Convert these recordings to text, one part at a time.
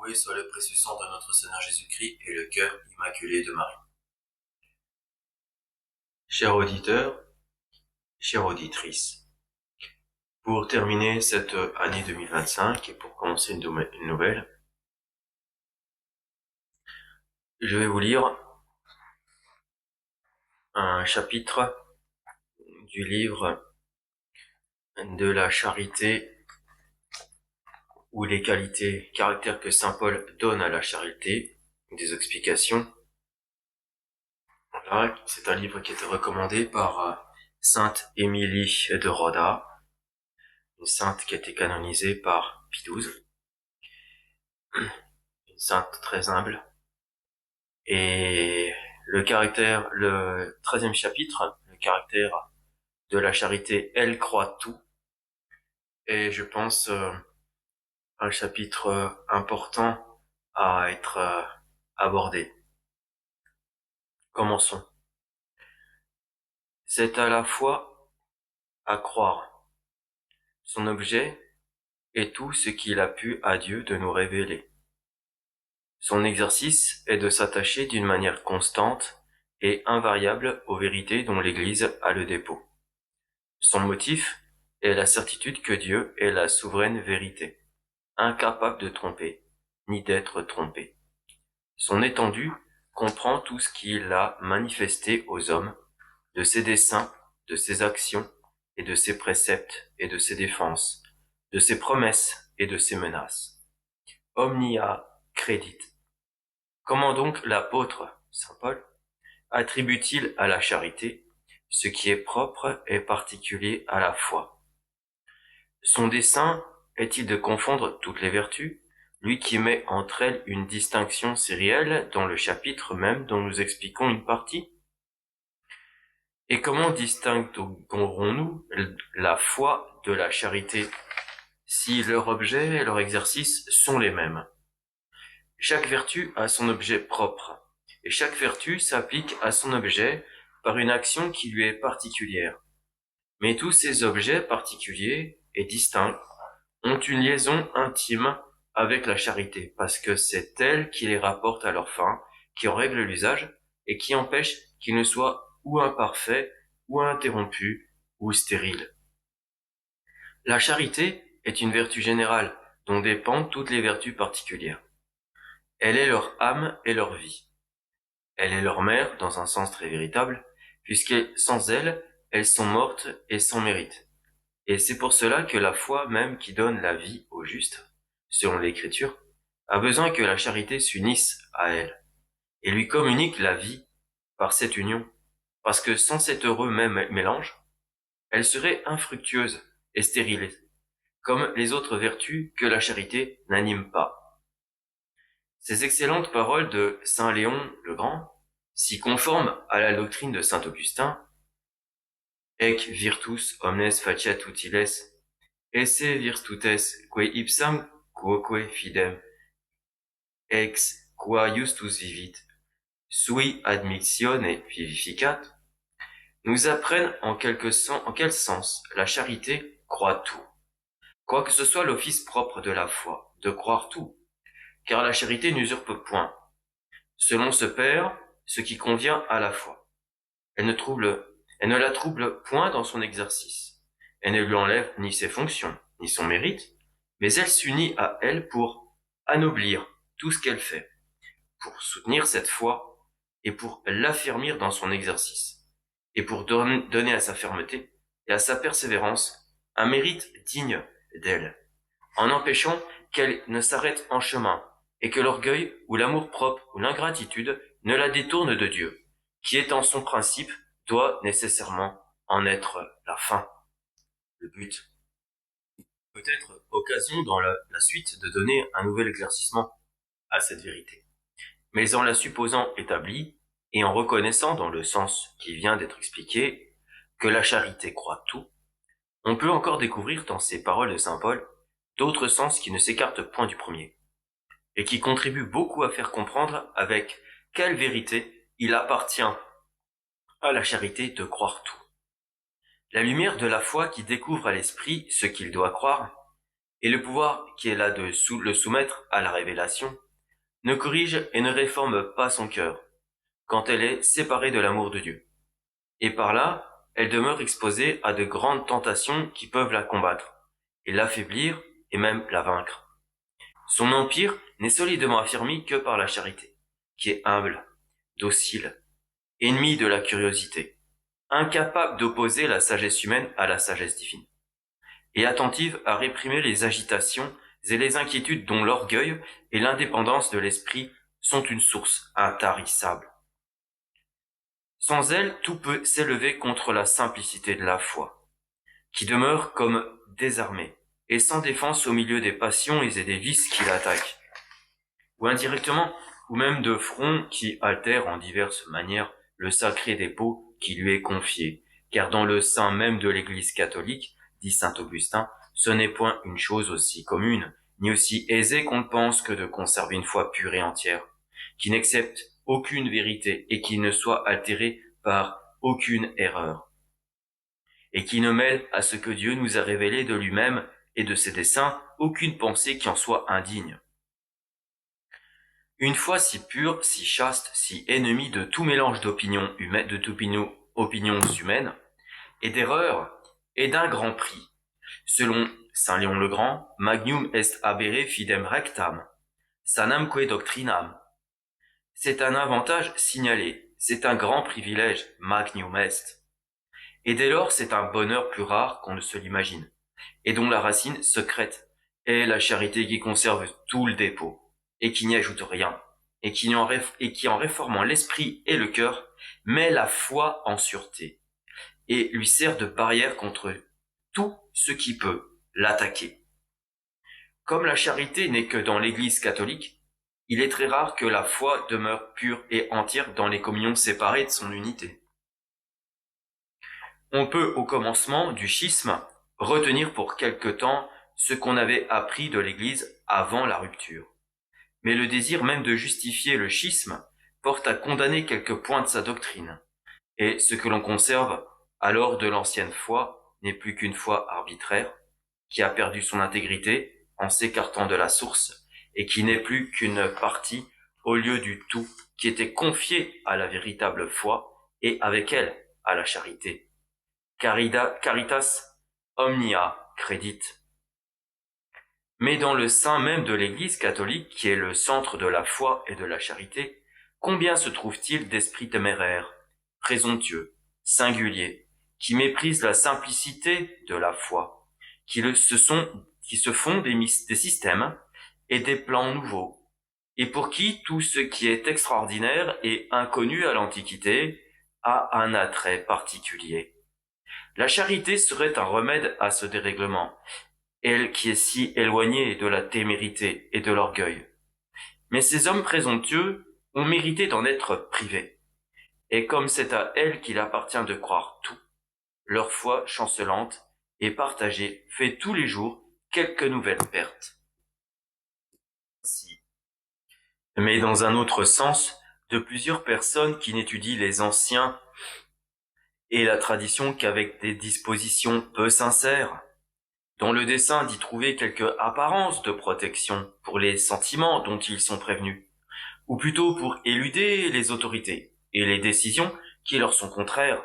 Loué soit le précieux sang de notre Seigneur Jésus-Christ et le cœur immaculé de Marie. Chers auditeurs, chères auditrices, pour terminer cette année 2025 et pour commencer une nouvelle, je vais vous lire un chapitre du livre de la charité ou les caractères que saint Paul donne à la charité, des explications. Voilà, c'est un livre qui était recommandé par sainte Émilie de Roda, une sainte qui a été canonisée par Pie XII, une sainte très humble. Et le 13e chapitre, le caractère de la charité, elle croit tout, et je pense un chapitre important à être abordé. Commençons. C'est à la fois à croire. Son objet est tout ce qu'il a pu à Dieu de nous révéler. Son exercice est de s'attacher d'une manière constante et invariable aux vérités dont l'Église a le dépôt. Son motif est la certitude que Dieu est la souveraine vérité, incapable de tromper, ni d'être trompé. Son étendue comprend tout ce qu'il a manifesté aux hommes, de ses desseins, de ses actions, et de ses préceptes, et de ses défenses, de ses promesses, et de ses menaces. Omnia credit. Comment donc l'apôtre, saint Paul, attribue-t-il à la charité ce qui est propre et particulier à la foi? Son dessein est-il de confondre toutes les vertus, lui qui met entre elles une distinction si réelle dans le chapitre même dont nous expliquons une partie? Et comment distinguerons-nous la foi de la charité si leur objet et leur exercice sont les mêmes? Chaque vertu a son objet propre, et chaque vertu s'applique à son objet par une action qui lui est particulière. Mais tous ces objets particuliers et distincts ont une liaison intime avec la charité, parce que c'est elle qui les rapporte à leur fin, qui en règle l'usage, et qui empêche qu'ils ne soient ou imparfaits, ou interrompus, ou stériles. La charité est une vertu générale, dont dépendent toutes les vertus particulières. Elle est leur âme et leur vie. Elle est leur mère, dans un sens très véritable, puisque sans elle, elles sont mortes et sans mérite. Et c'est pour cela que la foi même qui donne la vie au juste, selon l'Écriture, a besoin que la charité s'unisse à elle, et lui communique la vie par cette union, parce que sans cet heureux même mélange, elle serait infructueuse et stérile, comme les autres vertus que la charité n'anime pas. Ces excellentes paroles de saint Léon le Grand, si conformes à la doctrine de saint Augustin, ec virtus omnes facet utiles, esse virtutes quae ipsam quoque fidem, ex qua justus vivit, sui admissione vivificat, nous apprennent en quel sens la charité croit tout. Quoique ce soit l'office propre de la foi, de croire tout, car la charité n'usurpe point, selon ce père, ce qui convient à la foi. Elle ne la trouble point dans son exercice. Elle ne lui enlève ni ses fonctions, ni son mérite, mais elle s'unit à elle pour anoblir tout ce qu'elle fait, pour soutenir cette foi et pour l'affermir dans son exercice, et pour donner à sa fermeté et à sa persévérance un mérite digne d'elle, en empêchant qu'elle ne s'arrête en chemin et que l'orgueil ou l'amour-propre ou l'ingratitude ne la détournent de Dieu, qui étant son principe, doit nécessairement en être la fin, le but. Peut-être occasion dans la suite de donner un nouvel éclaircissement à cette vérité. Mais en la supposant établie, et en reconnaissant dans le sens qui vient d'être expliqué, que la charité croit tout, on peut encore découvrir dans ces paroles de saint Paul d'autres sens qui ne s'écartent point du premier, et qui contribuent beaucoup à faire comprendre avec quelle vérité il appartient à la charité de croire tout. La lumière de la foi qui découvre à l'esprit ce qu'il doit croire et le pouvoir qui est là de le soumettre à la révélation, ne corrige et ne réforme pas son cœur, quand elle est séparée de l'amour de Dieu. Et par là, elle demeure exposée à de grandes tentations qui peuvent la combattre, et l'affaiblir, et même la vaincre. Son empire n'est solidement affermi que par la charité, qui est humble, docile, ennemie de la curiosité, incapable d'opposer la sagesse humaine à la sagesse divine, et attentive à réprimer les agitations et les inquiétudes dont l'orgueil et l'indépendance de l'esprit sont une source intarissable. Sans elle, tout peut s'élever contre la simplicité de la foi, qui demeure comme désarmée et sans défense au milieu des passions et des vices qui l'attaquent, ou indirectement, ou même de front qui altèrent en diverses manières le sacré dépôt qui lui est confié, car dans le sein même de l'Église catholique, dit saint Augustin, ce n'est point une chose aussi commune, ni aussi aisée qu'on le pense que de conserver une foi pure et entière, qui n'accepte aucune vérité et qui ne soit altérée par aucune erreur, et qui ne mêle à ce que Dieu nous a révélé de lui-même et de ses desseins aucune pensée qui en soit indigne. Une foi si pure, si chaste, si ennemie de tout mélange d'opinions humaines, opinions humaines, et d'erreurs, et d'un grand prix. Selon saint Léon le Grand, magnum est habere fidem rectam, sanamque doctrinam. C'est un avantage signalé, c'est un grand privilège, magnum est. Et dès lors, c'est un bonheur plus rare qu'on ne se l'imagine, et dont la racine secrète est la charité qui conserve tout le dépôt, et qui n'y ajoute rien, et qui en réformant l'esprit et le cœur, met la foi en sûreté, et lui sert de barrière contre tout ce qui peut l'attaquer. Comme la charité n'est que dans l'Église catholique, il est très rare que la foi demeure pure et entière dans les communions séparées de son unité. On peut, au commencement du schisme, retenir pour quelque temps ce qu'on avait appris de l'Église avant la rupture. Mais le désir même de justifier le schisme porte à condamner quelques points de sa doctrine, et ce que l'on conserve alors de l'ancienne foi n'est plus qu'une foi arbitraire, qui a perdu son intégrité en s'écartant de la source, et qui n'est plus qu'une partie au lieu du tout qui était confié à la véritable foi, et avec elle à la charité. Caritas omnia credit. Mais dans le sein même de l'Église catholique, qui est le centre de la foi et de la charité, combien se trouve-t-il d'esprits téméraires, présomptueux, singuliers, qui méprisent la simplicité de la foi, qui se font des systèmes et des plans nouveaux, et pour qui tout ce qui est extraordinaire et inconnu à l'Antiquité a un attrait particulier. La charité serait un remède à ce dérèglement, elle qui est si éloignée de la témérité et de l'orgueil. Mais ces hommes présomptueux ont mérité d'en être privés. Et comme c'est à elle qu'il appartient de croire tout, leur foi chancelante et partagée fait tous les jours quelques nouvelles pertes. Mais dans un autre sens, de plusieurs personnes qui n'étudient les anciens et la tradition qu'avec des dispositions peu sincères, dans le dessein d'y trouver quelque apparence de protection pour les sentiments dont ils sont prévenus, ou plutôt pour éluder les autorités et les décisions qui leur sont contraires,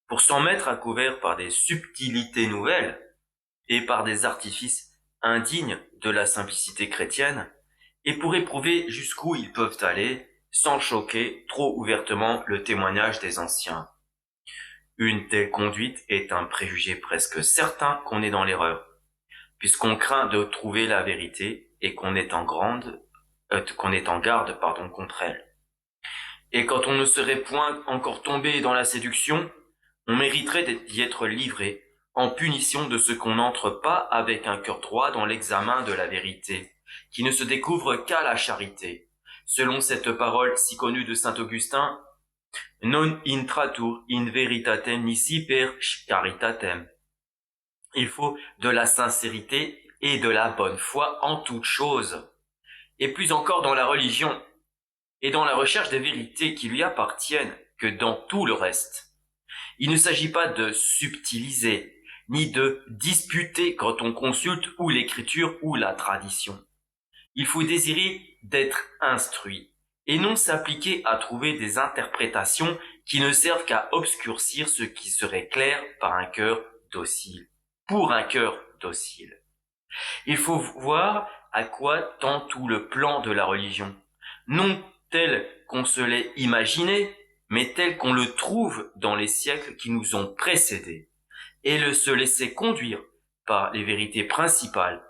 pour s'en mettre à couvert par des subtilités nouvelles et par des artifices indignes de la simplicité chrétienne, et pour éprouver jusqu'où ils peuvent aller sans choquer trop ouvertement le témoignage des anciens. Une telle conduite est un préjugé presque certain qu'on est dans l'erreur, puisqu'on craint de trouver la vérité et qu'on est en garde contre elle. Et quand on ne serait point encore tombé dans la séduction, on mériterait d'y être livré, en punition de ce qu'on n'entre pas avec un cœur droit dans l'examen de la vérité, qui ne se découvre qu'à la charité. Selon cette parole si connue de saint Augustin, non intratur in veritatem nisi per charitatem. Il faut de la sincérité et de la bonne foi en toutes choses, et plus encore dans la religion, et dans la recherche des vérités qui lui appartiennent que dans tout le reste. Il ne s'agit pas de subtiliser, ni de disputer quand on consulte ou l'écriture ou la tradition. Il faut désirer d'être instruit et non s'appliquer à trouver des interprétations qui ne servent qu'à obscurcir ce qui serait clair par un cœur docile, pour un cœur docile. Il faut voir à quoi tend tout le plan de la religion, non tel qu'on se l'est imaginé, mais tel qu'on le trouve dans les siècles qui nous ont précédés, et se laisser conduire par les vérités principales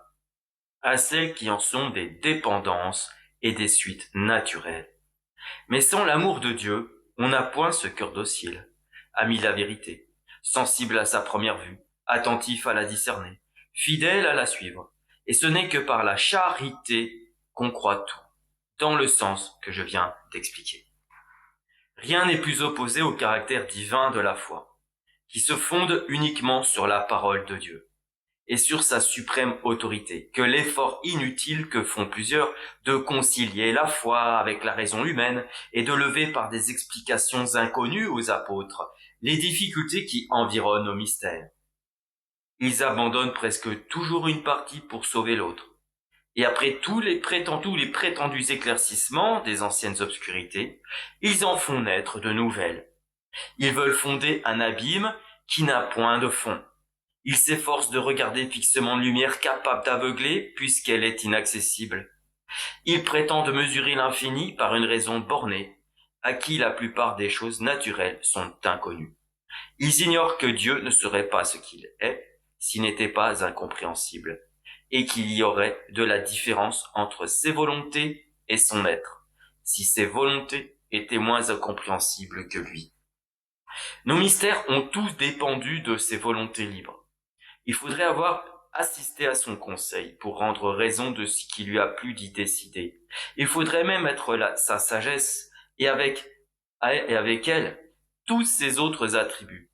à celles qui en sont des dépendances et des suites naturelles. Mais sans l'amour de Dieu, on n'a point ce cœur docile, ami de la vérité, sensible à sa première vue, attentif à la discerner, fidèle à la suivre. Et ce n'est que par la charité qu'on croit tout, dans le sens que je viens d'expliquer. Rien n'est plus opposé au caractère divin de la foi, qui se fonde uniquement sur la parole de Dieu et sur sa suprême autorité, que l'effort inutile que font plusieurs de concilier la foi avec la raison humaine et de lever par des explications inconnues aux apôtres les difficultés qui environnent nos mystères. Ils abandonnent presque toujours une partie pour sauver l'autre. Et après tous les prétendus éclaircissements des anciennes obscurités, ils en font naître de nouvelles. Ils veulent fonder un abîme qui n'a point de fond. Ils s'efforcent de regarder fixement une lumière capable d'aveugler puisqu'elle est inaccessible. Ils prétendent mesurer l'infini par une raison bornée, à qui la plupart des choses naturelles sont inconnues. Ils ignorent que Dieu ne serait pas ce qu'il est s'il n'était pas incompréhensible, et qu'il y aurait de la différence entre ses volontés et son être, si ses volontés étaient moins incompréhensibles que lui. Nos mystères ont tous dépendu de ses volontés libres. Il faudrait avoir assisté à son conseil pour rendre raison de ce qui lui a plu d'y décider. Il faudrait même être sa sagesse et avec elle tous ses autres attributs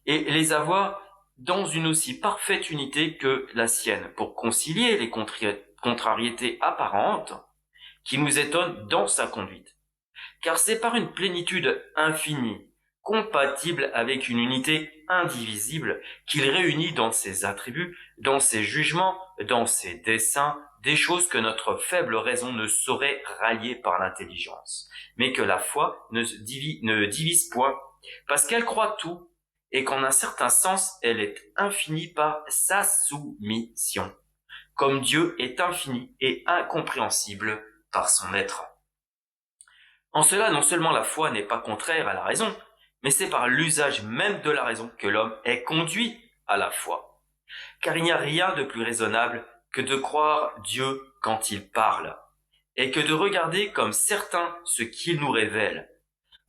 et les avoir dans une aussi parfaite unité que la sienne pour concilier les contrariétés apparentes qui nous étonnent dans sa conduite. Car c'est par une plénitude infinie, compatible avec une unité indivisible, qu'il réunit dans ses attributs, dans ses jugements, dans ses desseins, des choses que notre faible raison ne saurait rallier par l'intelligence, mais que la foi ne divise point, parce qu'elle croit tout, et qu'en un certain sens, elle est infinie par sa soumission, comme Dieu est infini et incompréhensible par son être. En cela, non seulement la foi n'est pas contraire à la raison, mais c'est par l'usage même de la raison que l'homme est conduit à la foi. Car il n'y a rien de plus raisonnable que de croire Dieu quand il parle, et que de regarder comme certain ce qu'il nous révèle,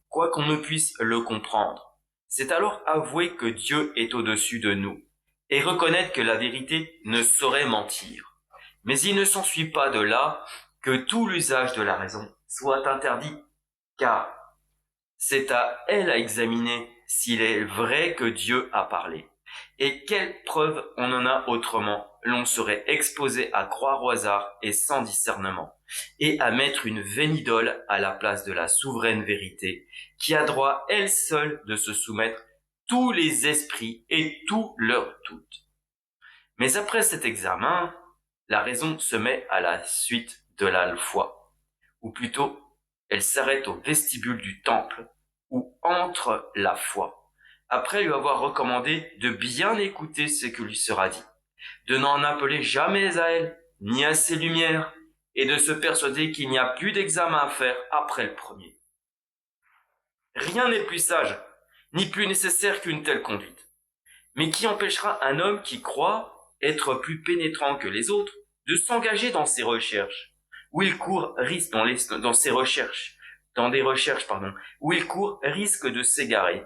quoi qu'on ne puisse le comprendre. C'est alors avouer que Dieu est au-dessus de nous, et reconnaître que la vérité ne saurait mentir. Mais il ne s'ensuit pas de là que tout l'usage de la raison soit interdit, car c'est à elle à examiner s'il est vrai que Dieu a parlé. Et quelle preuve on en a autrement? L'on serait exposé à croire au hasard et sans discernement, et à mettre une vaine idole à la place de la souveraine vérité, qui a droit elle seule de se soumettre tous les esprits et tous leurs doutes. Mais après cet examen, la raison se met à la suite de la foi, ou plutôt elle s'arrête au vestibule du temple, où entre la foi, après lui avoir recommandé de bien écouter ce que lui sera dit, de n'en appeler jamais à elle, ni à ses lumières, et de se persuader qu'il n'y a plus d'examen à faire après le premier. Rien n'est plus sage, ni plus nécessaire qu'une telle conduite. Mais qui empêchera un homme qui croit être plus pénétrant que les autres de s'engager dans ses recherches, où il court risque où il court risque de s'égarer.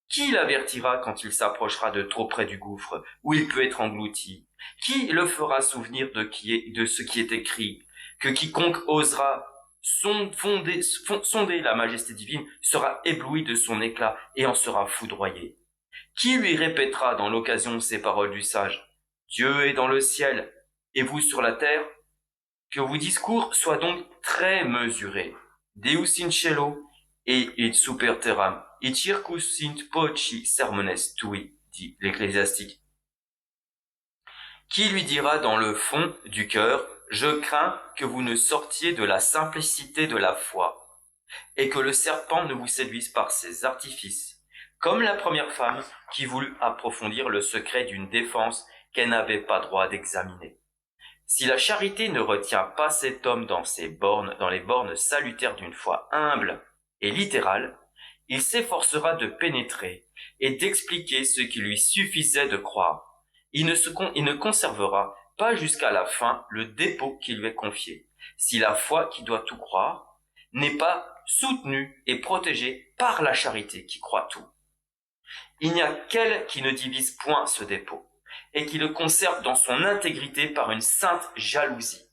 Qui l'avertira quand il s'approchera de trop près du gouffre, où il peut être englouti? Qui le fera souvenir de ce qui est écrit, que quiconque osera sonder la majesté divine sera ébloui de son éclat et en sera foudroyé? Qui lui répétera dans l'occasion ces paroles du sage? Dieu est dans le ciel, et vous sur la terre? Que vos discours soient donc très mesurés. Deus in cielo et id super terram, et circus sint poci sermones tui, dit l'Ecclésiastique. Qui lui dira dans le fond du cœur, je crains que vous ne sortiez de la simplicité de la foi, et que le serpent ne vous séduise par ses artifices, comme la première femme qui voulut approfondir le secret d'une défense qu'elle n'avait pas droit d'examiner. Si la charité ne retient pas cet homme dans les bornes salutaires d'une foi humble et littérale, il s'efforcera de pénétrer et d'expliquer ce qui lui suffisait de croire. Il ne conservera pas jusqu'à la fin le dépôt qui lui est confié, si la foi qui doit tout croire n'est pas soutenue et protégée par la charité qui croit tout. Il n'y a qu'elle qui ne divise point ce dépôt, et qui le conserve dans son intégrité par une sainte jalousie.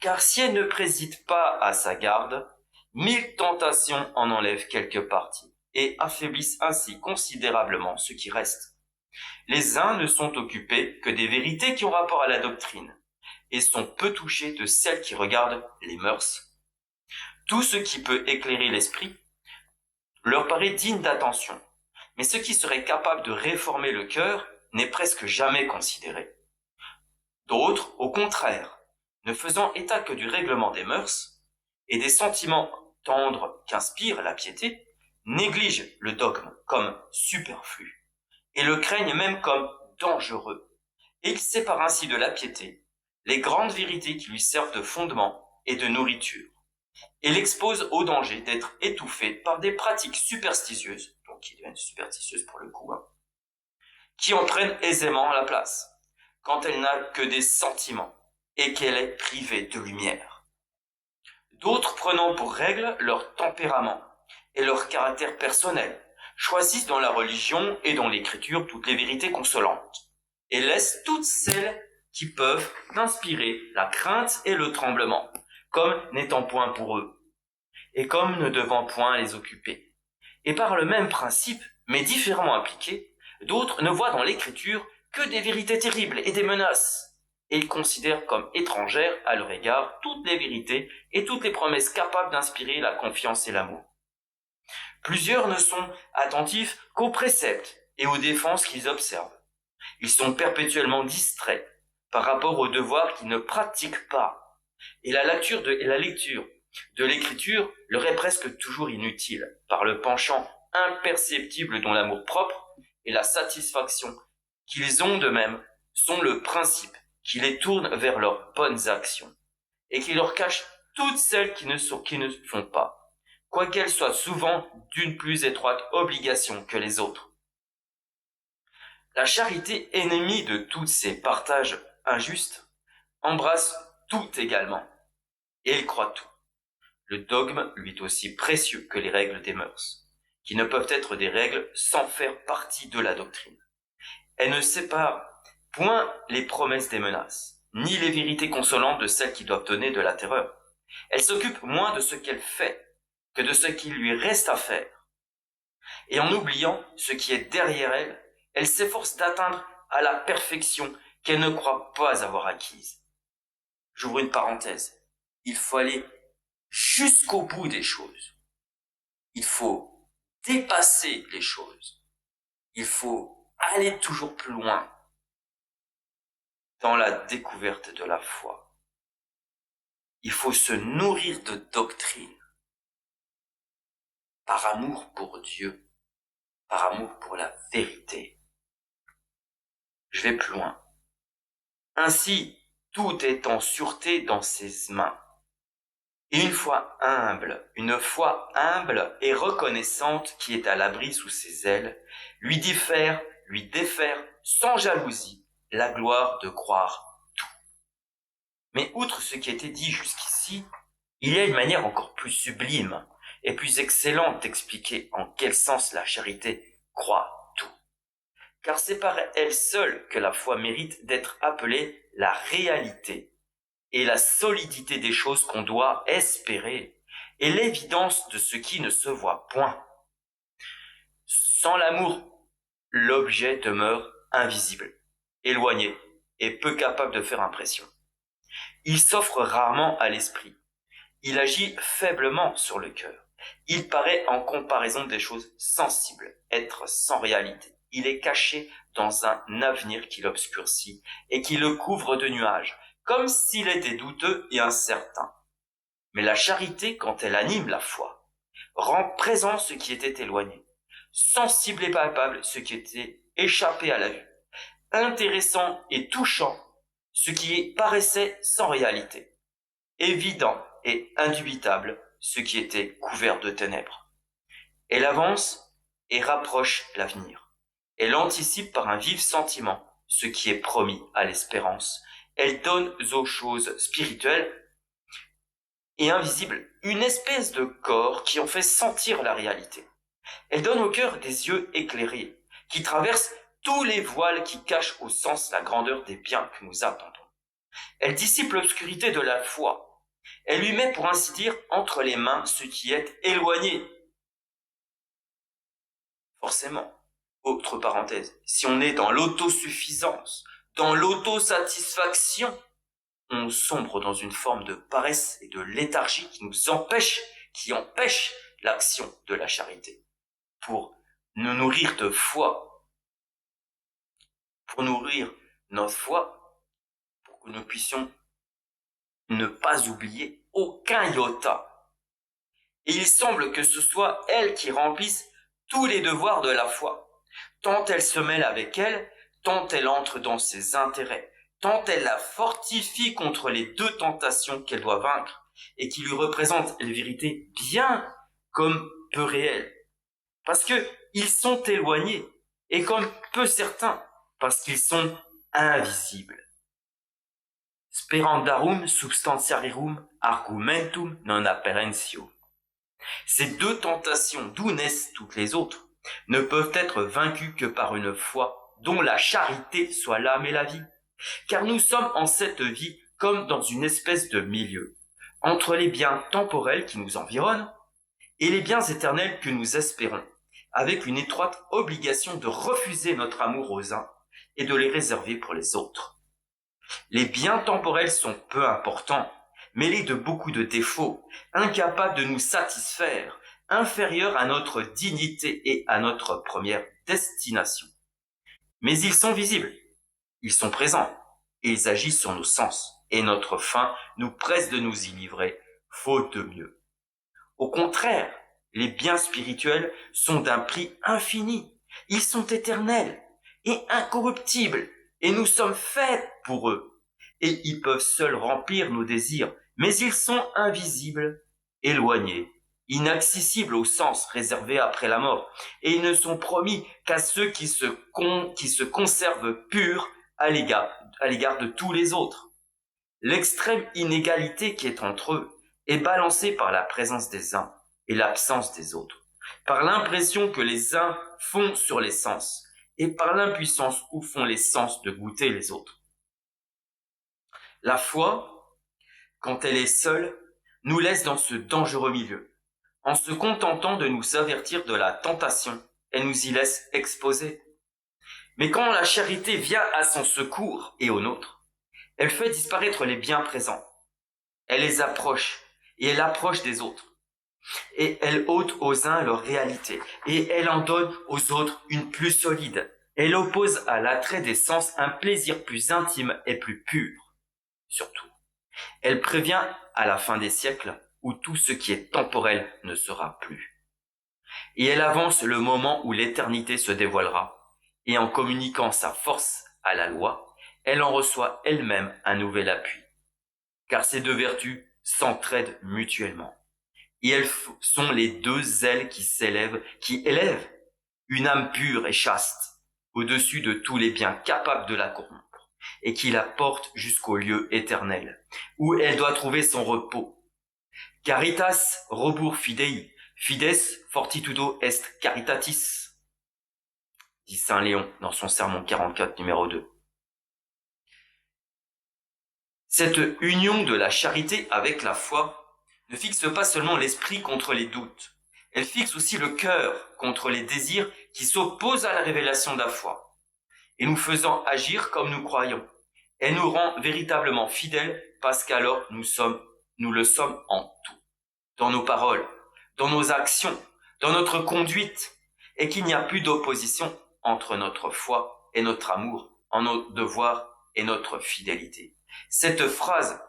Car si elle ne préside pas à sa garde, 1000 tentations en enlèvent quelque partie, et affaiblissent ainsi considérablement ce qui reste. Les uns ne sont occupés que des vérités qui ont rapport à la doctrine, et sont peu touchés de celles qui regardent les mœurs. Tout ce qui peut éclairer l'esprit leur paraît digne d'attention, mais ce qui serait capable de réformer le cœur n'est presque jamais considéré. D'autres, au contraire, ne faisant état que du règlement des mœurs et des sentiments tendres qu'inspire la piété, négligent le dogme comme superflu et le craignent même comme dangereux. Et ils séparent ainsi de la piété les grandes vérités qui lui servent de fondement et de nourriture, et l'exposent au danger d'être étouffé par des pratiques superstitieuses, donc qui deviennent superstitieuses pour le coup, qui en prennent aisément la place, quand elle n'a que des sentiments et qu'elle est privée de lumière. D'autres, prenant pour règle leur tempérament et leur caractère personnel, choisissent dans la religion et dans l'écriture toutes les vérités consolantes, et laissent toutes celles qui peuvent inspirer la crainte et le tremblement, comme n'étant point pour eux, et comme ne devant point les occuper. Et par le même principe, mais différemment appliqué, d'autres ne voient dans l'écriture que des vérités terribles et des menaces, et ils considèrent comme étrangères à leur égard toutes les vérités et toutes les promesses capables d'inspirer la confiance et l'amour. Plusieurs ne sont attentifs qu'aux préceptes et aux défenses qu'ils observent. Ils sont perpétuellement distraits par rapport aux devoirs qu'ils ne pratiquent pas, et la lecture de l'écriture leur est presque toujours inutile, par le penchant imperceptible dont l'amour-propre et la satisfaction qu'ils ont d'eux-mêmes sont le principe qui les tourne vers leurs bonnes actions, et qui leur cache toutes celles qui ne font pas, quoiqu'elles soient souvent d'une plus étroite obligation que les autres. La charité, ennemie de tous ces partages injustes, embrasse tout également, et elle croit tout. Le dogme lui est aussi précieux que les règles des mœurs, qui ne peuvent être des règles sans faire partie de la doctrine. Elle ne sépare point les promesses des menaces, ni les vérités consolantes de celles qui doivent donner de la terreur. Elle s'occupe moins de ce qu'elle fait que de ce qu'il lui reste à faire. Et en oubliant ce qui est derrière elle, elle s'efforce d'atteindre à la perfection qu'elle ne croit pas avoir acquise. J'ouvre une parenthèse. Il faut aller jusqu'au bout des choses. Il faut dépasser les choses. Il faut aller toujours plus loin dans la découverte de la foi. Il faut se nourrir de doctrine par amour pour Dieu, par amour pour la vérité. Je vais plus loin. Ainsi, tout est en sûreté dans ses mains. Et une foi humble et reconnaissante qui est à l'abri sous ses ailes, lui défaire sans jalousie la gloire de croire tout. Mais outre ce qui a été dit jusqu'ici, il y a une manière encore plus sublime et plus excellente d'expliquer en quel sens la charité croit tout. Car c'est par elle seule que la foi mérite d'être appelée la réalité et la solidité des choses qu'on doit espérer, et l'évidence de ce qui ne se voit point. Sans l'amour, l'objet demeure invisible, éloigné et peu capable de faire impression. Il s'offre rarement à l'esprit, il agit faiblement sur le cœur, il paraît en comparaison des choses sensibles, être sans réalité. il est caché dans un avenir qui l'obscurcit et qui le couvre de nuages, comme s'il était douteux et incertain. Mais la charité, quand elle anime la foi, rend présent ce qui était éloigné, sensible et palpable ce qui était échappé à la vue, intéressant et touchant ce qui paraissait sans réalité, évident et indubitable ce qui était couvert de ténèbres. Elle avance et rapproche l'avenir. Elle anticipe par un vif sentiment ce qui est promis à l'espérance. Elle donne aux choses spirituelles et invisibles une espèce de corps qui en fait sentir la réalité. Elle donne au cœur des yeux éclairés qui traversent tous les voiles qui cachent au sens la grandeur des biens que nous attendons. Elle dissipe l'obscurité de la foi. Elle lui met, pour ainsi dire, entre les mains ce qui est éloigné. Forcément, autre parenthèse, si on est dans l'autosuffisance, dans l'autosatisfaction, on sombre dans une forme de paresse et de léthargie qui empêche l'action de la charité. Pour nous nourrir de foi, pour nourrir notre foi, pour que nous puissions ne pas oublier aucun iota. Et il semble que ce soit elle qui remplisse tous les devoirs de la foi. Tant elle se mêle avec elle, tant elle entre dans ses intérêts, tant elle la fortifie contre les deux tentations qu'elle doit vaincre et qui lui représentent les vérités bien comme peu réelles. Parce que ils sont éloignés et comme peu certains, parce qu'ils sont invisibles. Sperandarum substantiarum argumentum non apparentio. Ces deux tentations, d'où naissent toutes les autres, ne peuvent être vaincues que par une foi dont la charité soit l'âme et la vie. Car nous sommes en cette vie comme dans une espèce de milieu, entre les biens temporels qui nous environnent et les biens éternels que nous espérons, avec une étroite obligation de refuser notre amour aux uns et de les réserver pour les autres. Les biens temporels sont peu importants, mêlés de beaucoup de défauts, incapables de nous satisfaire, inférieurs à notre dignité et à notre première destination. Mais ils sont visibles, ils sont présents, et ils agissent sur nos sens, et notre faim nous presse de nous y livrer, faute de mieux. Au contraire, les biens spirituels sont d'un prix infini, ils sont éternels et incorruptibles, et nous sommes faits pour eux, et ils peuvent seuls remplir nos désirs, mais ils sont invisibles, éloignés, inaccessibles au sens réservé après la mort, et ils ne sont promis qu'à ceux qui se conservent purs à l'égard de tous les autres. L'extrême inégalité qui est entre eux est balancée par la présence des uns et l'absence des autres, par l'impression que les uns font sur les sens, et par l'impuissance où font les sens de goûter les autres. La foi, quand elle est seule, nous laisse dans ce dangereux milieu. En se contentant de nous avertir de la tentation, elle nous y laisse exposés. Mais quand la charité vient à son secours et au nôtre, elle fait disparaître les biens présents. Elle les approche et elle approche des autres. Et elle ôte aux uns leur réalité et elle en donne aux autres une plus solide. Elle oppose à l'attrait des sens un plaisir plus intime et plus pur. Surtout, elle prévient à la fin des siècles où tout ce qui est temporel ne sera plus. Et elle avance le moment où l'éternité se dévoilera, et en communiquant sa force à la loi, elle en reçoit elle-même un nouvel appui. Car ces deux vertus s'entraident mutuellement. Et elles sont les deux ailes qui élèvent une âme pure et chaste au-dessus de tous les biens capables de la corrompre, et qui la portent jusqu'au lieu éternel, où elle doit trouver son repos. Caritas robur fidei, fides fortitudo est caritatis, dit Saint Léon dans son sermon 44 numéro 2. Cette union de la charité avec la foi ne fixe pas seulement l'esprit contre les doutes, elle fixe aussi le cœur contre les désirs qui s'opposent à la révélation de la foi. Et nous faisant agir comme nous croyons, elle nous rend véritablement fidèles parce qu'alors nous le sommes en tout, dans nos paroles, dans nos actions, dans notre conduite, et qu'il n'y a plus d'opposition, entre notre foi et notre amour, en nos devoirs et notre fidélité. Cette phrase,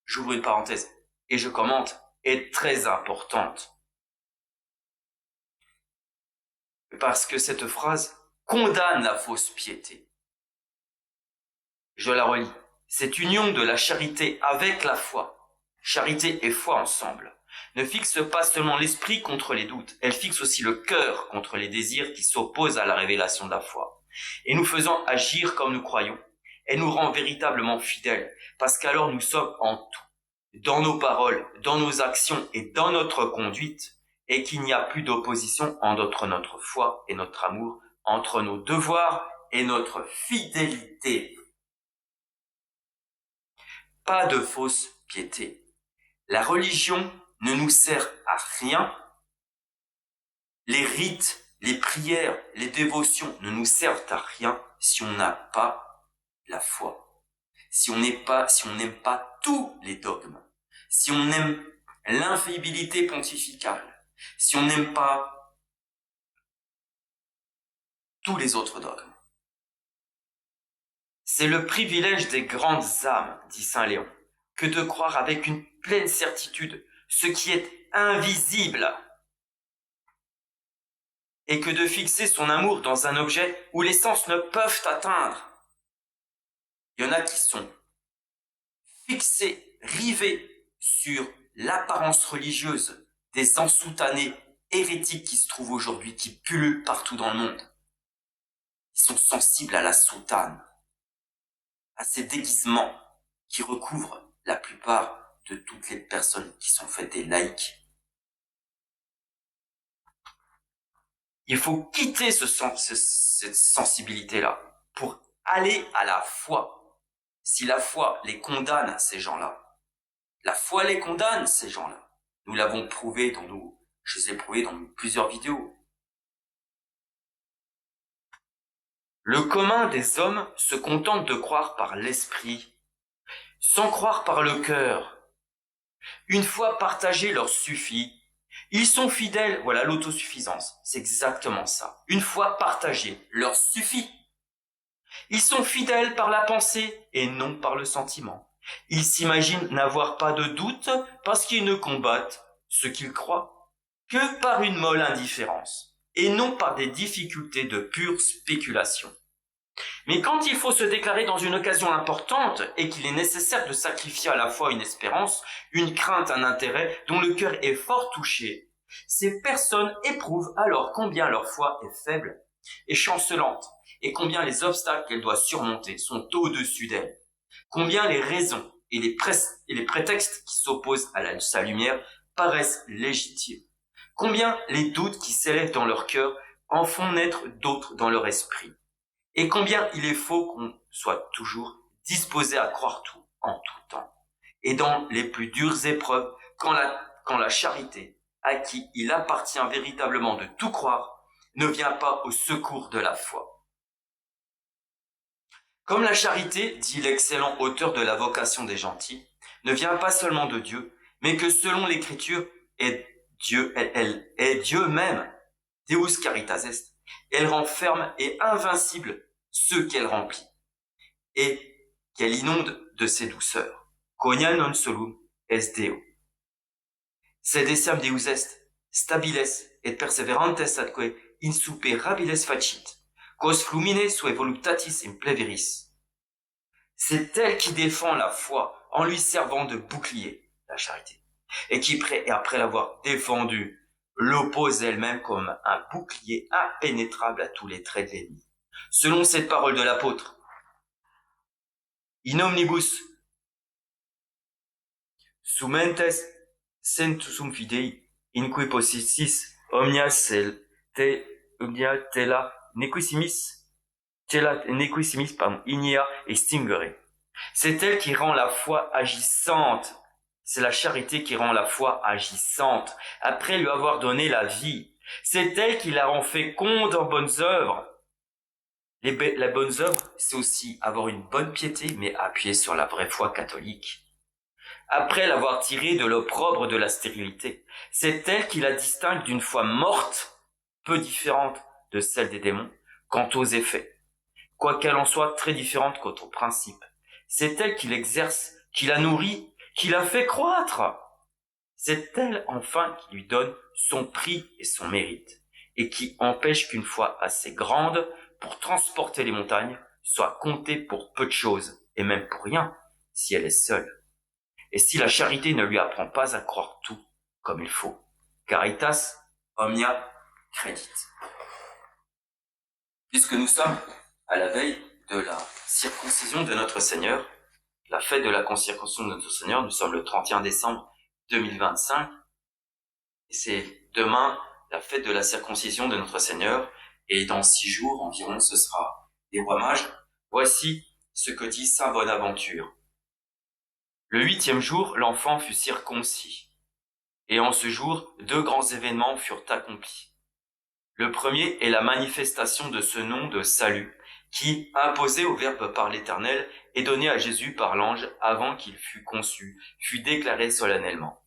j'ouvre une parenthèse et je commente, est très importante. Parce que cette phrase condamne la fausse piété. Je la relis. Cette union de la charité avec la foi, charité et foi ensemble, ne fixe pas seulement l'esprit contre les doutes, elle fixe aussi le cœur contre les désirs qui s'opposent à la révélation de la foi. Et nous faisant agir comme nous croyons, elle nous rend véritablement fidèles, parce qu'alors nous sommes en tout, dans nos paroles, dans nos actions et dans notre conduite, et qu'il n'y a plus d'opposition entre notre foi et notre amour, entre nos devoirs et notre fidélité. Pas de fausse piété. La religion ne nous sert à rien. Les rites, les prières, les dévotions ne nous servent à rien si on n'a pas la foi. Si on n'aime pas tous les dogmes. Si on aime l'infaillibilité pontificale. Si on n'aime pas tous les autres dogmes. C'est le privilège des grandes âmes, dit saint Léon, que de croire avec une pleine certitude ce qui est invisible et que de fixer son amour dans un objet où les sens ne peuvent atteindre. Il y en a qui sont fixés, rivés sur l'apparence religieuse des ensoutanés hérétiques qui se trouvent aujourd'hui, qui pullulent partout dans le monde. Ils sont sensibles à la soutane, à ces déguisements qui recouvrent la plupart de toutes les personnes qui sont faites des laïcs. Il faut quitter cette sensibilité-là pour aller à la foi. Si la foi les condamne, ces gens-là, la foi les condamne, ces gens-là. Nous l'avons prouvé je les ai prouvés dans plusieurs vidéos. Le commun des hommes se contente de croire par l'esprit, sans croire par le cœur. Une fois partagée leur suffit. Ils sont fidèles, voilà l'autosuffisance, c'est exactement ça. Une fois partagée leur suffit. Ils sont fidèles par la pensée et non par le sentiment. Ils s'imaginent n'avoir pas de doute parce qu'ils ne combattent ce qu'ils croient que par une molle indifférence et non par des difficultés de pure spéculation. Mais quand il faut se déclarer dans une occasion importante et qu'il est nécessaire de sacrifier à la fois une espérance, une crainte, un intérêt dont le cœur est fort touché, ces personnes éprouvent alors combien leur foi est faible et chancelante et combien les obstacles qu'elle doit surmonter sont au-dessus d'elle, combien les raisons et les prétextes qui s'opposent à sa lumière paraissent légitimes, combien les doutes qui s'élèvent dans leur cœur en font naître d'autres dans leur esprit. Et combien il est faux qu'on soit toujours disposé à croire tout, en tout temps. Et dans les plus dures épreuves, quand la charité, à qui il appartient véritablement de tout croire, ne vient pas au secours de la foi. Comme la charité, dit l'excellent auteur de la Vocation des gentils, ne vient pas seulement de Dieu, mais que selon l'Écriture, elle est Dieu même, Deus caritas est, elle rend ferme et invincible ceux qu'elle remplit, et qu'elle inonde de ses douceurs. Quonia non solum est Deo. Sedesiam Deus est, stabiles et perseverantes atque insuperabiles facit, quos flumine sue voluptatis impleveris. C'est elle qui défend la foi en lui servant de bouclier, la charité, et qui, après l'avoir défendue, l'oppose elle-même comme un bouclier impénétrable à tous les traits de l'ennemi. Selon cette parole de l'apôtre, in omnibus sumentes sentusum fidei, in cui possessis omnia tela nequissimis ignea extingere. C'est elle qui rend la foi agissante. C'est la charité qui rend la foi agissante, après lui avoir donné la vie. C'est elle qui la rend féconde en bonnes œuvres. Les bonnes œuvres, c'est aussi avoir une bonne piété, mais appuyée sur la vraie foi catholique. Après l'avoir tirée de l'opprobre de la stérilité, c'est elle qui la distingue d'une foi morte, peu différente de celle des démons, quant aux effets, quoiqu'elle en soit très différente quant aux principes. C'est elle qui l'exerce, qui la nourrit, qui la fait croître. C'est elle enfin qui lui donne son prix et son mérite, et qui empêche qu'une foi assez grande pour transporter les montagnes soit comptée pour peu de choses, et même pour rien, si elle est seule. Et si la charité ne lui apprend pas à croire tout comme il faut. Caritas omnia credit. Puisque nous sommes à la veille de la circoncision de notre Seigneur, la fête de la circoncision de notre Seigneur, nous sommes le 31 décembre 2025, et c'est demain la fête de la circoncision de notre Seigneur, et dans 6 jours environ, ce sera les rois mages. Voici ce que dit saint Bonaventure. Le 8e jour, l'enfant fut circoncis, et en ce jour, 2 grands événements furent accomplis. Le premier est la manifestation de ce nom de salut, qui, imposé au Verbe par l'Éternel, et donné à Jésus par l'ange avant qu'il fût conçu, fut déclaré solennellement.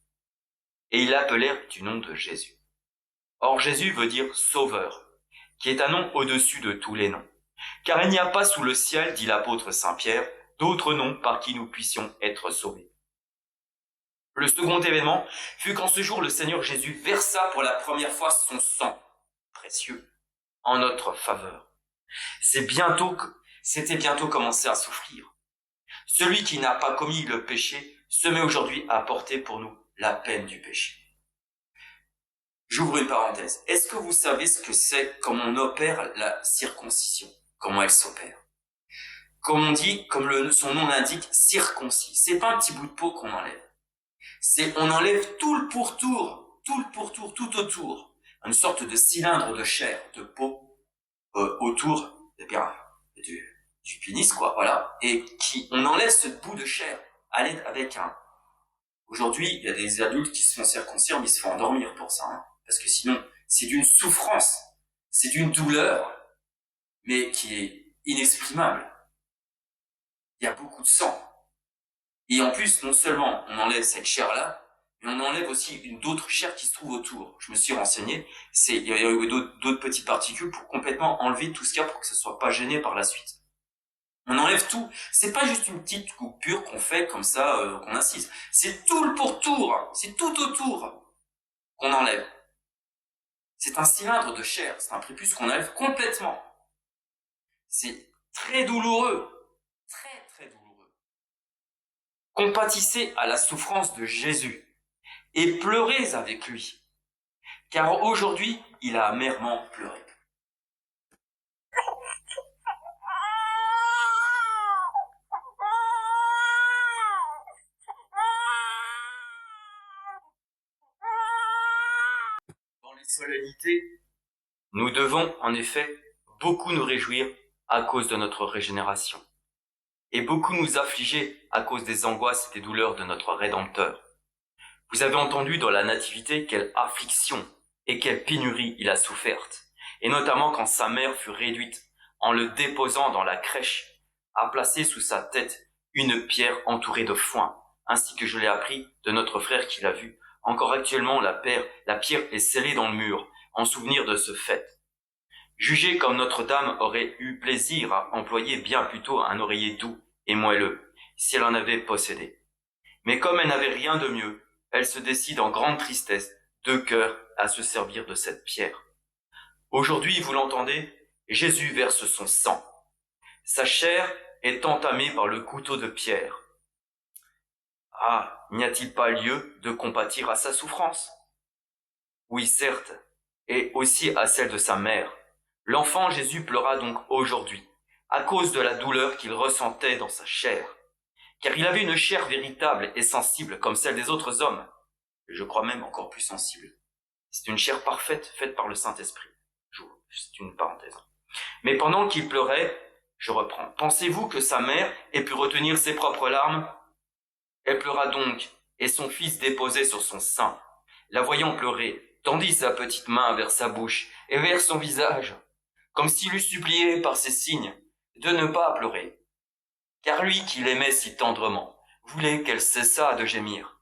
Et ils l'appelèrent du nom de Jésus. Or Jésus veut dire sauveur, qui est un nom au-dessus de tous les noms. Car il n'y a pas sous le ciel, dit l'apôtre Saint Pierre, d'autres noms par qui nous puissions être sauvés. Le second événement fut qu'en ce jour le Seigneur Jésus versa pour la première fois son sang précieux en notre faveur. C'était bientôt commencé à souffrir. Celui qui n'a pas commis le péché se met aujourd'hui à porter pour nous la peine du péché. J'ouvre une parenthèse. Est-ce que vous savez ce que c'est, comment on opère la circoncision? Comment elle s'opère? Comme on dit, comme son nom l'indique, circoncis. C'est pas un petit bout de peau qu'on enlève. On enlève tout le pourtour, tout autour. Une sorte de cylindre de chair, de peau, autour, du pénis, quoi, voilà. Et on enlève ce bout de chair à l'aide avec Aujourd'hui, il y a des adultes qui se font circoncire, mais ils se font endormir pour ça, hein. Parce que sinon, c'est d'une souffrance, c'est d'une douleur, mais qui est inexprimable. Il y a beaucoup de sang. Et en plus, non seulement on enlève cette chair-là, mais on enlève aussi d'autres chairs qui se trouvent autour. Je me suis renseigné, il y a eu d'autres petites particules pour complètement enlever tout ce qu'il y a pour que ça soit pas gêné par la suite. On enlève tout. C'est pas juste une petite coupure qu'on fait comme ça, qu'on incise. C'est tout le pourtour, c'est tout autour qu'on enlève. C'est un cylindre de chair, c'est un prépuce qu'on enlève complètement. C'est très douloureux, très douloureux. Compatissez à la souffrance de Jésus et pleurez avec lui, car aujourd'hui, il a amèrement pleuré. Dans les solennités, nous devons en effet beaucoup nous réjouir à cause de notre régénération, et beaucoup nous affliger à cause des angoisses et des douleurs de notre Rédempteur. Vous avez entendu dans la Nativité quelle affliction et quelle pénurie il a soufferte, et notamment quand sa mère fut réduite, en le déposant dans la crèche, à placer sous sa tête une pierre entourée de foin, ainsi que je l'ai appris de notre frère qui l'a vu. Encore actuellement, la pierre est scellée dans le mur, en souvenir de ce fait. Jugez comme Notre-Dame aurait eu plaisir à employer bien plutôt un oreiller doux et moelleux, si elle en avait possédé. Mais comme elle n'avait rien de mieux, elle se décide en grande tristesse, de cœur, à se servir de cette pierre. Aujourd'hui, vous l'entendez, Jésus verse son sang. Sa chair est entamée par le couteau de pierre. Ah, n'y a-t-il pas lieu de compatir à sa souffrance? Oui, certes, et aussi à celle de sa mère. L'enfant Jésus pleura donc aujourd'hui, à cause de la douleur qu'il ressentait dans sa chair, car il avait une chair véritable et sensible comme celle des autres hommes, et je crois même encore plus sensible. C'est une chair parfaite, faite par le Saint-Esprit. C'est une parenthèse. Mais pendant qu'il pleurait, je reprends. Pensez-vous que sa mère ait pu retenir ses propres larmes? Elle pleura donc, et son fils déposait sur son sein, la voyant pleurer, tendit sa petite main vers sa bouche et vers son visage, comme s'il eût supplié par ses signes de ne pas pleurer. Car lui qui l'aimait si tendrement, voulait qu'elle cessât de gémir.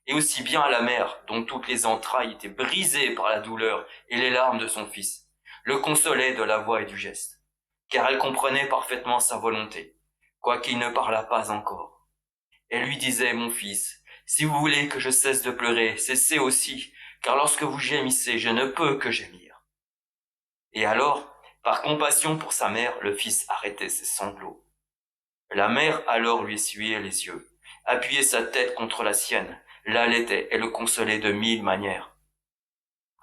Et aussi bien la mère, dont toutes les entrailles étaient brisées par la douleur et les larmes de son fils, le consolait de la voix et du geste. car elle comprenait parfaitement sa volonté, quoiqu'il ne parlât pas encore. Elle lui disait, mon fils, si vous voulez que je cesse de pleurer, cessez aussi, car lorsque vous gémissez, je ne peux que gémir. Et alors, par compassion pour sa mère, le fils arrêtait ses sanglots. La mère alors lui essuyait les yeux, appuyait sa tête contre la sienne, l'allaitait et le consolait de 1000 manières.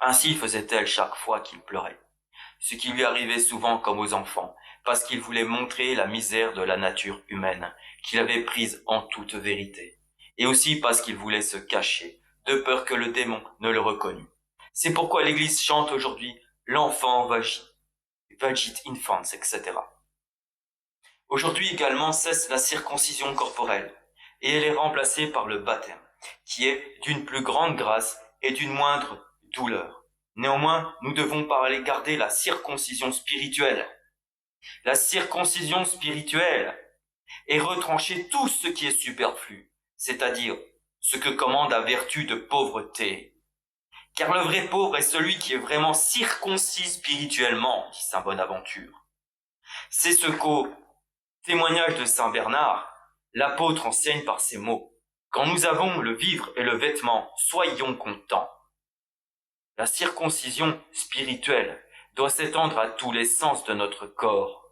Ainsi faisait-elle chaque fois qu'il pleurait, ce qui lui arrivait souvent comme aux enfants, parce qu'il voulait montrer la misère de la nature humaine, qu'il avait prise en toute vérité, et aussi parce qu'il voulait se cacher, de peur que le démon ne le reconnût. C'est pourquoi l'Église chante aujourd'hui « L'enfant vagit infants, etc. » Aujourd'hui également cesse la circoncision corporelle, et elle est remplacée par le baptême, qui est d'une plus grande grâce et d'une moindre douleur. Néanmoins, nous devons garder la circoncision spirituelle. La circoncision spirituelle est retrancher tout ce qui est superflu, c'est-à-dire ce que commande la vertu de pauvreté. Car le vrai pauvre est celui qui est vraiment circoncis spirituellement, dit saint Bonaventure. C'est ce qu'au témoignage de saint Bernard, l'apôtre enseigne par ces mots. Quand nous avons le vivre et le vêtement, soyons contents. La circoncision spirituelle doit s'étendre à tous les sens de notre corps.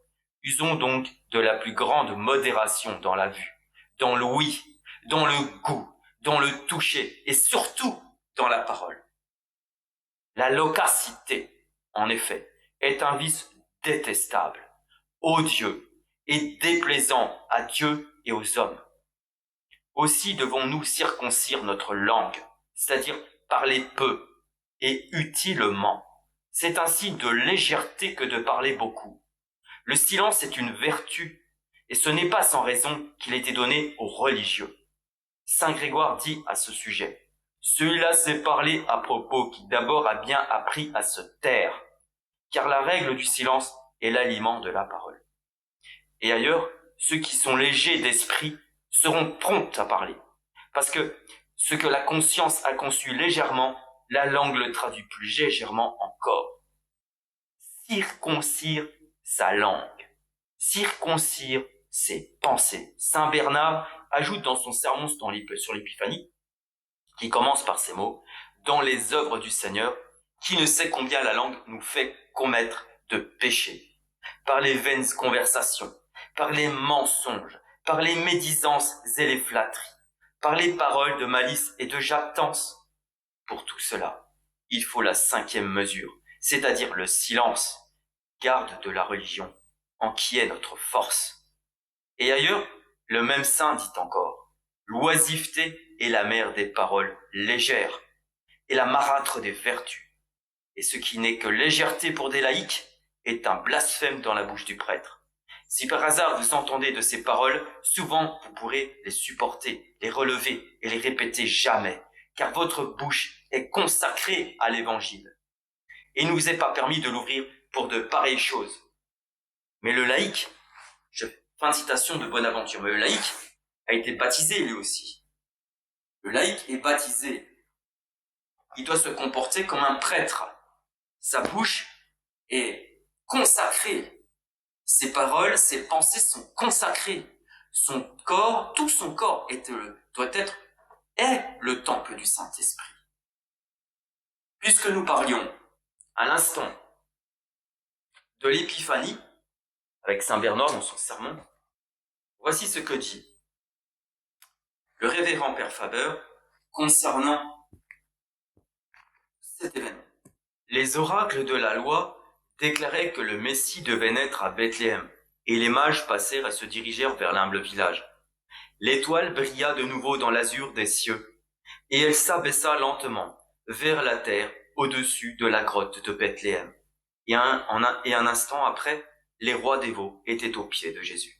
Usons donc de la plus grande modération dans la vue, dans l'ouïe, dans le goût, dans le toucher et surtout dans la parole. La loquacité, en effet, est un vice détestable, odieux et déplaisant à Dieu et aux hommes. Aussi devons-nous circoncire notre langue, c'est-à-dire parler peu et utilement. C'est un signe de légèreté que de parler beaucoup. Le silence est une vertu, et ce n'est pas sans raison qu'il a été donné aux religieux. Saint Grégoire dit à ce sujet, « Celui-là sait parler à propos qui d'abord a bien appris à se taire, car la règle du silence est l'aliment de la parole. » Et ailleurs, ceux qui sont légers d'esprit seront prompts à parler, parce que ce que la conscience a conçu légèrement, la langue le traduit plus légèrement encore. Circoncire sa langue, circoncire ses pensées. Saint Bernard ajoute dans son sermon sur l'Épiphanie, qui commence par ces mots, « Dans les œuvres du Seigneur, qui ne sait combien la langue nous fait commettre de péchés, par les vaines conversations, par les mensonges, par les médisances et les flatteries, par les paroles de malice et de jactance. Pour tout cela, il faut la 5e mesure, c'est-à-dire le silence, garde de la religion, en qui est notre force. » Et ailleurs, le même saint dit encore, « L'oisiveté est la mère des paroles légères, et la marâtre des vertus. Et ce qui n'est que légèreté pour des laïcs est un blasphème dans la bouche du prêtre. Si par hasard vous entendez de ces paroles, souvent vous pourrez les supporter, les relever et les répéter jamais, car votre bouche est consacrée à l'évangile. Et il ne vous est pas permis de l'ouvrir pour de pareilles choses. Mais le laïc, fin de citation de Bonaventure, mais le laïc a été baptisé lui aussi. Le laïc est baptisé. Il doit se comporter comme un prêtre. Sa bouche est consacrée. Ses paroles, ses pensées sont consacrées. Son corps, tout son corps est le temple du Saint-Esprit. Puisque nous parlions à l'instant de l'Épiphanie, avec saint Bernard dans son sermon, voici ce que dit le révérend Père Faber concernant cet événement. Les oracles de la loi déclaraient que le Messie devait naître à Bethléem, et les mages passèrent et se dirigèrent vers l'humble village. L'étoile brilla de nouveau dans l'azur des cieux, et elle s'abaissa lentement vers la terre au-dessus de la grotte de Bethléem. Et un instant après, les rois dévots étaient aux pieds de Jésus.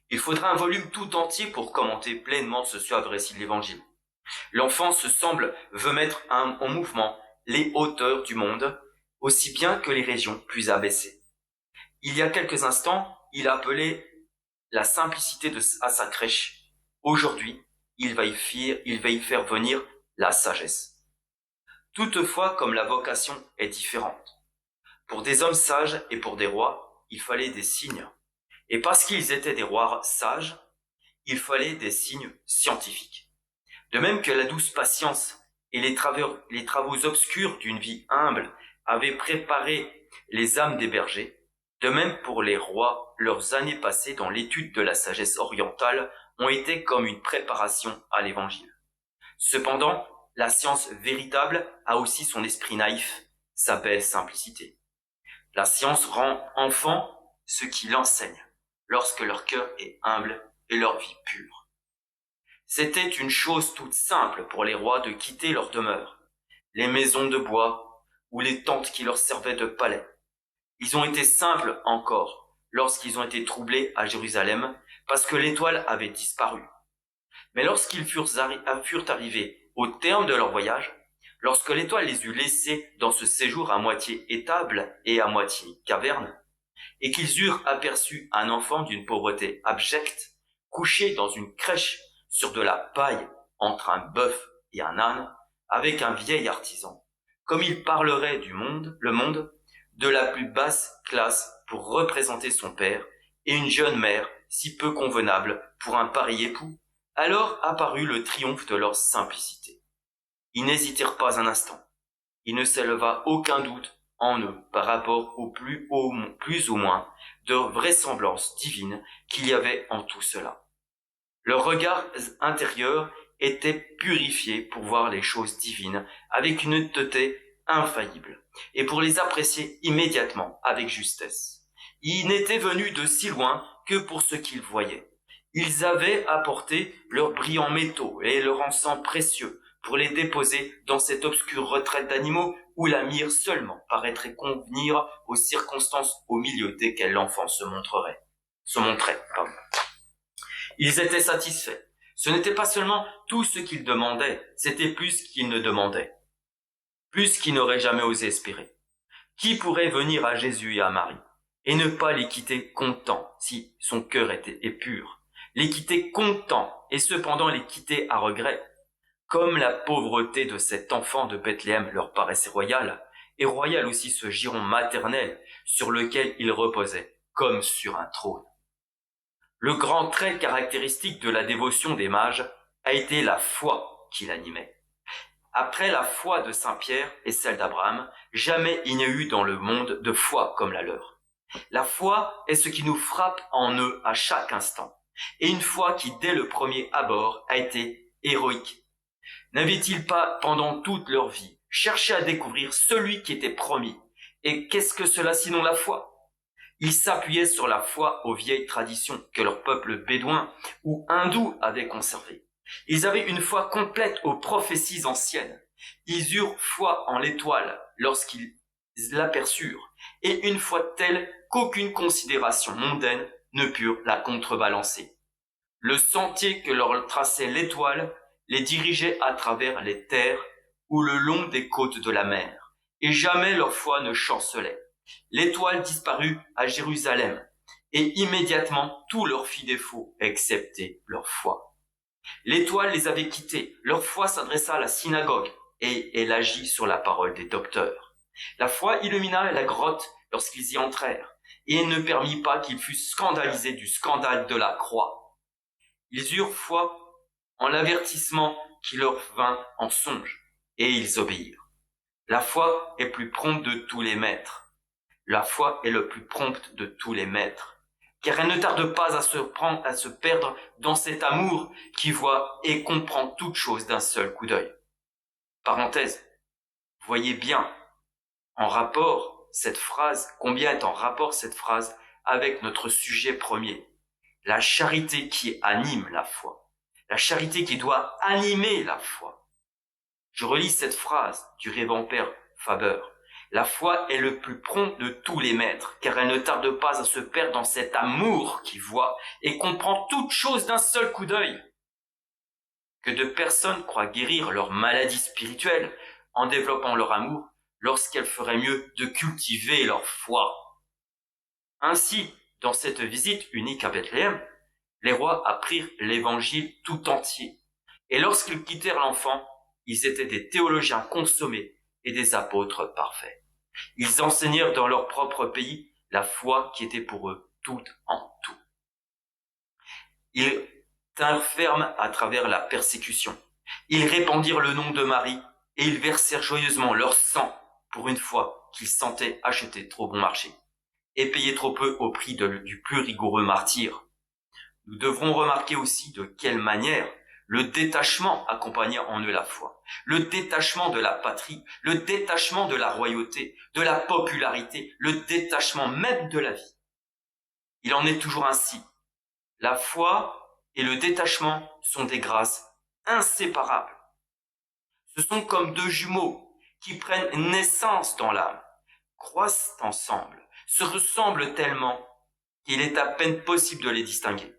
Il faudra un volume tout entier pour commenter pleinement ce suave récit de l'Évangile. L'enfant veut mettre en mouvement les hauteurs du monde, aussi bien que les régions plus abaissées. Il y a quelques instants, il appelait la simplicité à sa crèche. Aujourd'hui, il va y faire venir la sagesse. Toutefois, comme la vocation est différente, pour des hommes sages et pour des rois, il fallait des signes. Et parce qu'ils étaient des rois sages, il fallait des signes scientifiques. De même que la douce patience et les travaux obscurs d'une vie humble avaient préparé les âmes des bergers, de même pour les rois, leurs années passées dans l'étude de la sagesse orientale ont été comme une préparation à l'évangile. Cependant, la science véritable a aussi son esprit naïf, sa belle simplicité. La science rend enfant ce qu'il enseigne, lorsque leur cœur est humble et leur vie pure. C'était une chose toute simple pour les rois de quitter leur demeure, les maisons de bois ou les tentes qui leur servaient de palais. Ils ont été simples encore lorsqu'ils ont été troublés à Jérusalem parce que l'étoile avait disparu. Mais lorsqu'ils furent arrivés au terme de leur voyage, lorsque l'étoile les eut laissés dans ce séjour à moitié étable et à moitié caverne, et qu'ils eurent aperçu un enfant d'une pauvreté abjecte, couché dans une crèche sur de la paille entre un bœuf et un âne, avec un vieil artisan, comme il parlerait du monde, le monde, de la plus basse classe pour représenter son père, et une jeune mère si peu convenable pour un pareil époux, alors apparut le triomphe de leur simplicité. Ils n'hésitèrent pas un instant. Il ne s'éleva aucun doute en eux par rapport au plus ou moins de vraisemblance divine qu'il y avait en tout cela. Leur regard intérieur était purifié pour voir les choses divines avec une honnêteté infaillible et pour les apprécier immédiatement avec justesse. Ils n'étaient venus de si loin que pour ce qu'ils voyaient. Ils avaient apporté leurs brillants métaux et leur encens précieux pour les déposer dans cette obscure retraite d'animaux où la myrrhe seulement paraîtrait convenir aux circonstances au milieu desquelles l'enfant se montrait. Ils étaient satisfaits. Ce n'était pas seulement tout ce qu'ils demandaient, c'était plus qu'ils ne demandaient. Plus qu'ils n'auraient jamais osé espérer. Qui pourrait venir à Jésus et à Marie et ne pas les quitter contents si son cœur est pur, les quitter contents et cependant les quitter à regret, comme la pauvreté de cet enfant de Bethléem leur paraissait royale, et royal aussi ce giron maternel sur lequel il reposait, comme sur un trône. Le grand trait caractéristique de la dévotion des mages a été la foi qui l'animait. Après la foi de Saint Pierre et celle d'Abraham, jamais il n'y a eu dans le monde de foi comme la leur. La foi est ce qui nous frappe en eux à chaque instant, et une foi qui, dès le premier abord, a été héroïque. N'avaient-ils pas, pendant toute leur vie, cherché à découvrir celui qui était promis? Et qu'est-ce que cela sinon la foi? Ils s'appuyaient sur la foi aux vieilles traditions que leur peuple bédouin ou hindou avait conservées. Ils avaient une foi complète aux prophéties anciennes. Ils eurent foi en l'étoile lorsqu'ils l'aperçurent, et une foi telle qu'aucune considération mondaine ne put la contrebalancer. Le sentier que leur traçait l'étoile les dirigeait à travers les terres ou le long des côtes de la mer, et jamais leur foi ne chancelait. L'étoile disparut à Jérusalem, et immédiatement tout leur fit défaut, excepté leur foi. L'étoile les avait quittés, leur foi s'adressa à la synagogue, et elle agit sur la parole des docteurs. La foi illumina la grotte lorsqu'ils y entrèrent, et ne permit pas qu'ils fussent scandalisés du scandale de la croix. Ils eurent foi en l'avertissement qui leur vint en songe, et ils obéirent. La foi est plus prompte de tous les maîtres. La foi est le plus prompte de tous les maîtres, car elle ne tarde pas à se perdre dans cet amour qui voit et comprend toute chose d'un seul coup d'œil. Parenthèse, voyez bien en rapport cette phrase, combien est en rapport cette phrase avec notre sujet premier, la charité qui anime la foi, la charité qui doit animer la foi. Je relis cette phrase du révérend père Faber. La foi est le plus prompt de tous les maîtres, car elle ne tarde pas à se perdre dans cet amour qui voit et comprend toute chose d'un seul coup d'œil. Que de personnes croient guérir leur maladie spirituelle en développant leur amour, lorsqu'elles feraient mieux de cultiver leur foi. Ainsi, dans cette visite unique à Bethléem, les rois apprirent l'évangile tout entier. Et lorsqu'ils quittèrent l'enfant, ils étaient des théologiens consommés et des apôtres parfaits. Ils enseignèrent dans leur propre pays la foi qui était pour eux tout en tout. Ils tinrent ferme à travers la persécution. Ils répandirent le nom de Marie et ils versèrent joyeusement leur sang pour une foi qu'ils sentaient acheter trop bon marché et payer trop peu au prix du plus rigoureux martyre. Nous devrons remarquer aussi de quelle manière le détachement accompagnait en eux la foi, le détachement de la patrie, le détachement de la royauté, de la popularité, le détachement même de la vie. Il en est toujours ainsi. La foi et le détachement sont des grâces inséparables. Ce sont comme deux jumeaux qui prennent naissance dans l'âme, croissent ensemble, se ressemblent tellement qu'il est à peine possible de les distinguer,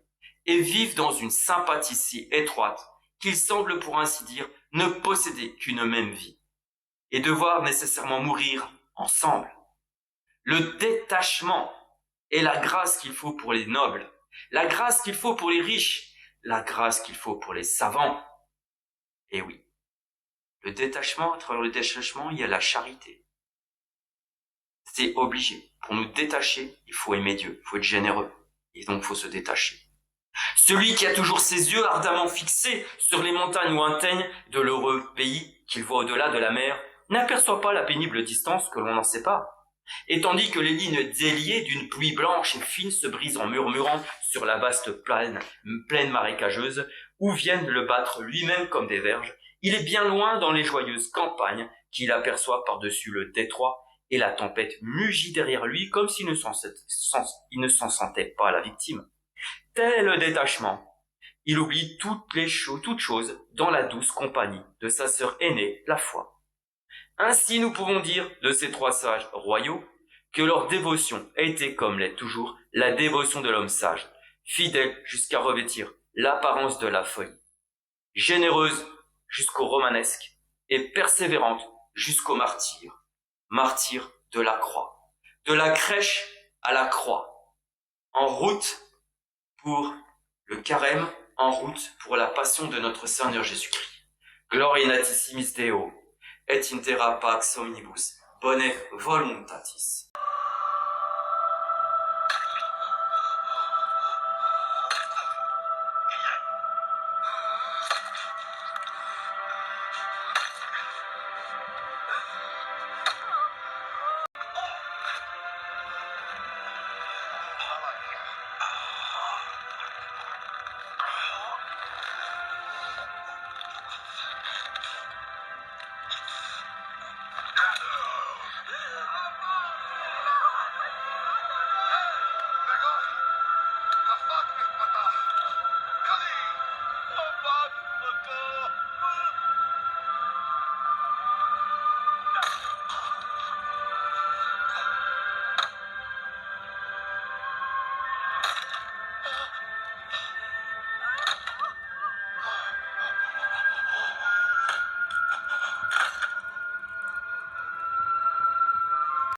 et vivent dans une sympathie si étroite qu'ils semblent pour ainsi dire ne posséder qu'une même vie, et devoir nécessairement mourir ensemble. Le détachement est la grâce qu'il faut pour les nobles, la grâce qu'il faut pour les riches, la grâce qu'il faut pour les savants. Et oui, le détachement, à travers le détachement, il y a la charité. C'est obligé. Pour nous détacher, il faut aimer Dieu, il faut être généreux, et donc il faut se détacher. Celui qui a toujours ses yeux ardemment fixés sur les montagnes lointaines de l'heureux pays qu'il voit au-delà de la mer, n'aperçoit pas la pénible distance que l'on en sépare. Et tandis que les lignes déliées d'une pluie blanche et fine se brisent en murmurant sur la vaste plaine marécageuse, où viennent le battre lui-même comme des verges, il est bien loin dans les joyeuses campagnes qu'il aperçoit par-dessus le détroit, et la tempête mugit derrière lui comme s'il ne s'en sentait pas la victime. Tel le détachement. Il oublie toutes choses dans la douce compagnie de sa sœur aînée, la foi. Ainsi nous pouvons dire de ces trois sages royaux que leur dévotion était comme l'est toujours la dévotion de l'homme sage, fidèle jusqu'à revêtir l'apparence de la folie, généreuse jusqu'au romanesque et persévérante jusqu'au martyre, martyr de la croix, de la crèche à la croix, en route pour le carême, en route pour la passion de notre Seigneur Jésus-Christ. Gloria natissimis Deo, et in terra pax omnibus, bone voluntatis.